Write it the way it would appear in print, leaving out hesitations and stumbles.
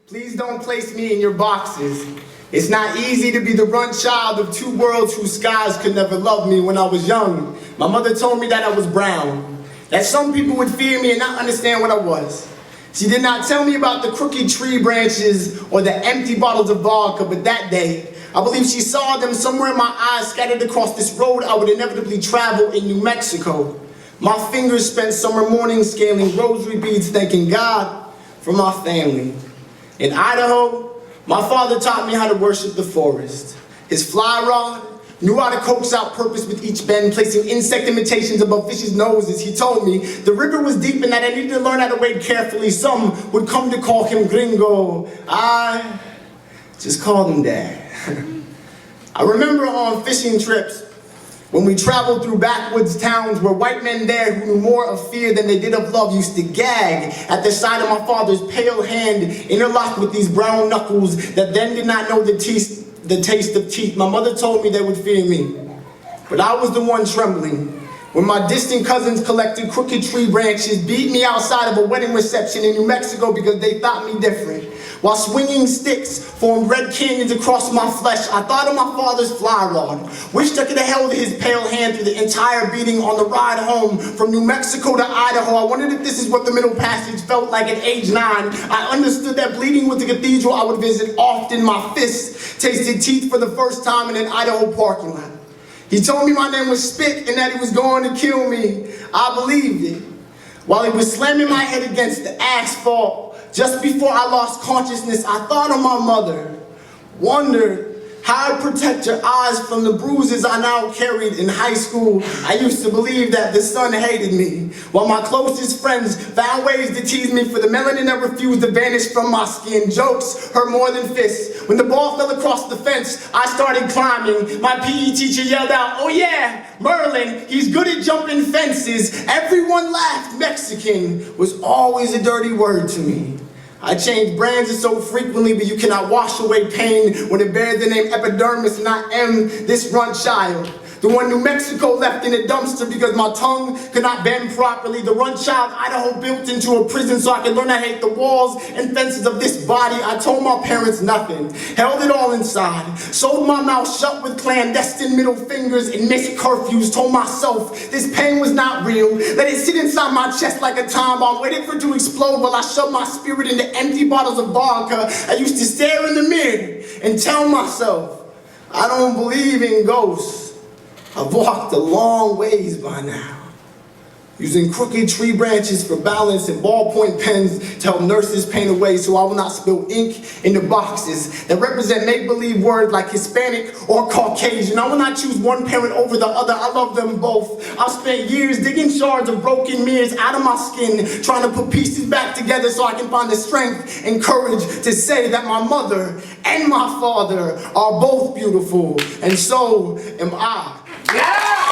Please don't place me in your boxes. It's not easy to be the runt child of two worlds whose skies could never love me. When I was young, my mother told me that I was brown, that some people would fear me and not understand what I was. She did not tell me about the crooked tree branches or the empty bottles of vodka, but that day, I believe she saw them somewhere in my eyes scattered across this road I would inevitably travel in New Mexico. My fingers spent summer mornings scaling rosary beads, thanking God for my family. In Idaho, my father taught me how to worship the forest. His fly rod knew how to coax out purpose with each bend, placing insect imitations above fish's noses. He told me the river was deep and that I needed to learn how to wade carefully. Some would come to call him Gringo. I just called him Dad. I remember on fishing trips when we traveled through backwoods towns where white men there who knew more of fear than they did of love used to gag at the sight of my father's pale hand interlocked with these brown knuckles that then did not know the taste of teeth. My mother told me they would fear me, but I was the one trembling when my distant cousins collected crooked tree branches, beat me outside of a wedding reception in New Mexico because they thought me different. While swinging sticks formed red canyons across my flesh, I thought of my father's fly rod. Wished I could have held his pale hand through the entire beating on the ride home from New Mexico to Idaho. I wondered if this is what the Middle Passage felt like at age 9. I understood that bleeding with the cathedral I would visit often. My fists tasted teeth for the first time in an Idaho parking lot. He told me my name was Spick and that he was going to kill me. I believed it. While he was slamming my head against the asphalt, just before I lost consciousness, I thought of my mother, wondered how I'd protect her eyes from the bruises I now carried in high school. I used to believe that the sun hated me, while my closest friends found ways to tease me for the melanin that refused to vanish from my skin. Jokes hurt more than fists. When the ball fell across the fence, I started climbing. My PE teacher yelled out, "Oh yeah, Myrlin, he's good at jumping fences." Everyone laughed. Mexican was always a dirty word to me. I changed brands so frequently, but you cannot wash away pain when it bears the name epidermis, and I am this runt child. The one New Mexico left in a dumpster because my tongue could not bend properly. The runt child Idaho built into a prison so I could learn to hate the walls and fences of this body. I told my parents nothing, held it all inside, sewed my mouth shut with clandestine middle fingers and missed curfews. Told myself this pain was not real. Let it sit inside my chest like a time bomb, waiting for it to explode while I shoved my spirit into empty bottles of vodka. I used to stare in the mirror and tell myself, I don't believe in ghosts. I've walked a long ways by now, using crooked tree branches for balance and ballpoint pens to help nurses paint away so I will not spill ink into boxes that represent make-believe words like Hispanic or Caucasian. I will not choose one parent over the other. I love them both. I've spent years digging shards of broken mirrors out of my skin, trying to put pieces back together so I can find the strength and courage to say that my mother and my father are both beautiful, and so am I. Yeah!